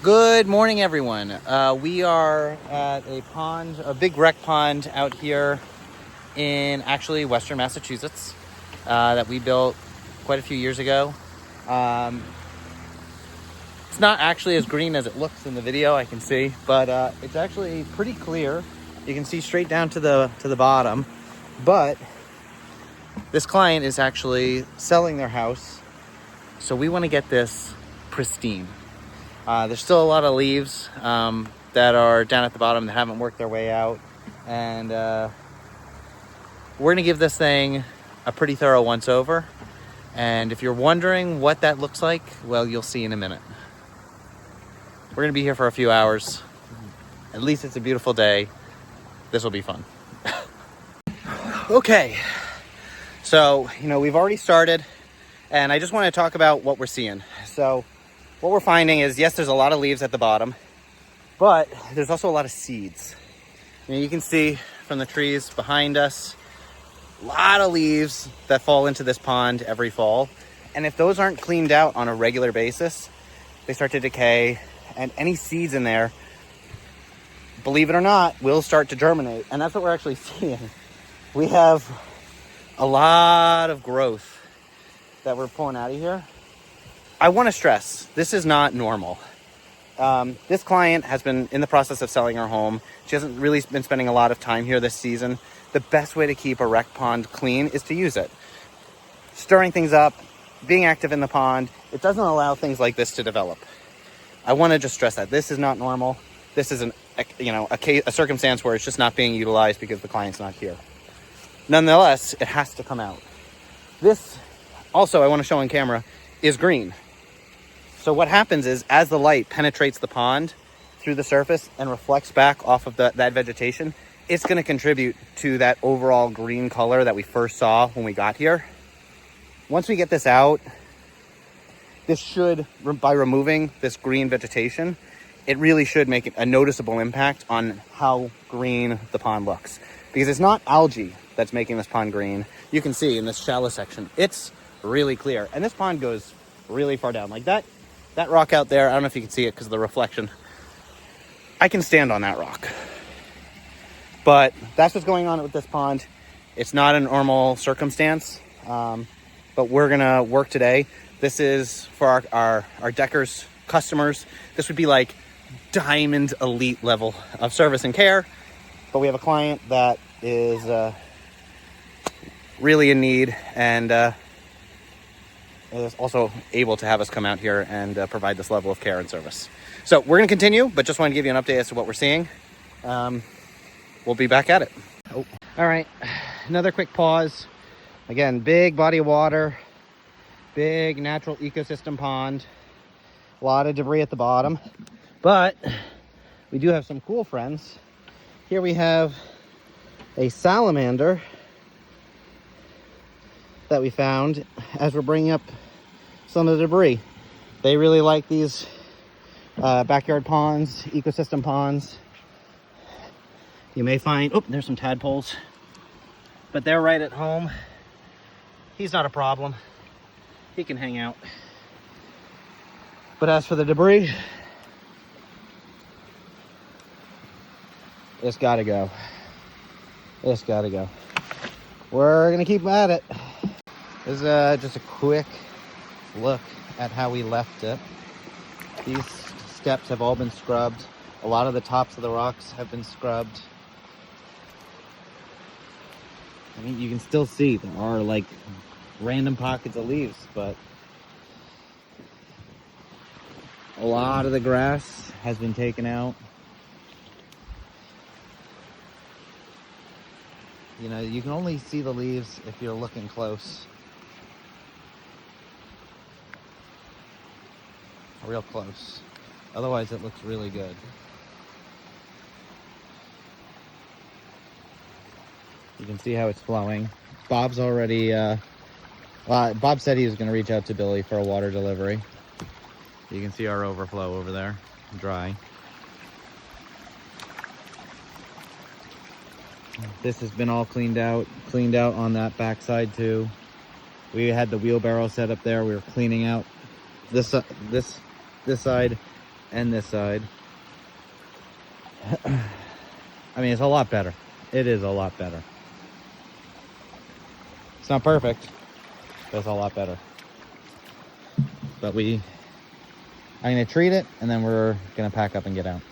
Good morning, everyone. We are at a big rec pond out here in actually Western Massachusetts that we built quite a few years ago. It's not actually as green as it looks in the video, I can see, but it's actually pretty clear. You can see straight down to the bottom, but this client is actually selling their house, so we want to get this pristine. There's still a lot of leaves that are down at the bottom that haven't worked their way out. And we're going to give this thing a pretty thorough once over. And if you're wondering what that looks like, well, you'll see in a minute. We're going to be here for a few hours. At least it's a beautiful day. This will be fun. Okay. So, we've already started. And I just want to talk about what we're seeing. So, what we're finding is, yes, there's a lot of leaves at the bottom, but there's also a lot of seeds. You can see from the trees behind us, a lot of leaves that fall into this pond every fall. And if those aren't cleaned out on a regular basis, they start to decay, and any seeds in there, believe it or not, will start to germinate. And that's what we're actually seeing. We have a lot of growth that we're pulling out of here. I want to stress, this is not normal. This client has been in the process of selling her home. She hasn't really been spending a lot of time here this season. The best way to keep a rec pond clean is to use it. Stirring things up, being active in the pond, it doesn't allow things like this to develop. I want to just stress that this is not normal. This is a circumstance where it's just not being utilized because the client's not here. Nonetheless, it has to come out. This, also, I want to show on camera, is green. So what happens is, as the light penetrates the pond through the surface and reflects back off of that vegetation, it's going to contribute to that overall green color that we first saw when we got here. Once we get this out, this should, by removing this green vegetation, it really should make a noticeable impact on how green the pond looks. Because it's not algae that's making this pond green. You can see in this shallow section, it's really clear. And this pond goes really far down. Like that rock out there, I don't know if you can see it because of the reflection. I can stand on that rock. But that's what's going on with this pond. It's not a normal circumstance, but we're gonna work today. This is for our deckers customers. This would be like diamond elite level of service and care. But we have a client that is really in need and is also able to have us come out here and provide this level of care and service. So we're going to continue, but just want to give you an update as to what we're seeing. We'll be back at it. Oh. All right, another quick pause. Again, big body of water, big natural ecosystem pond, a lot of debris at the bottom, but we do have some cool friends. Here we have a salamander that we found as we're bringing up some of the debris. They really like these backyard ponds, ecosystem ponds. You may find, oh, there's some tadpoles, but they're right at home. He's not a problem. He can hang out. But as for the debris, it's gotta go. It's gotta go. We're gonna keep at it. This is just a quick look at how we left it. These steps have all been scrubbed. A lot of the tops of the rocks have been scrubbed. I mean, you can still see there are like random pockets of leaves, but a lot of the grass has been taken out. You can only see the leaves if you're looking close. Real close. Otherwise, it looks really good. You can see how it's flowing. Bob's already, Bob said he was going to reach out to Billy for a water delivery. You can see our overflow over there, dry. This has been all cleaned out on that backside too. We had the wheelbarrow set up there. We were cleaning out this side, and this side. I mean, it's a lot better. It is a lot better. It's not perfect, but it's a lot better. But I'm gonna treat it, and then we're gonna pack up and get out.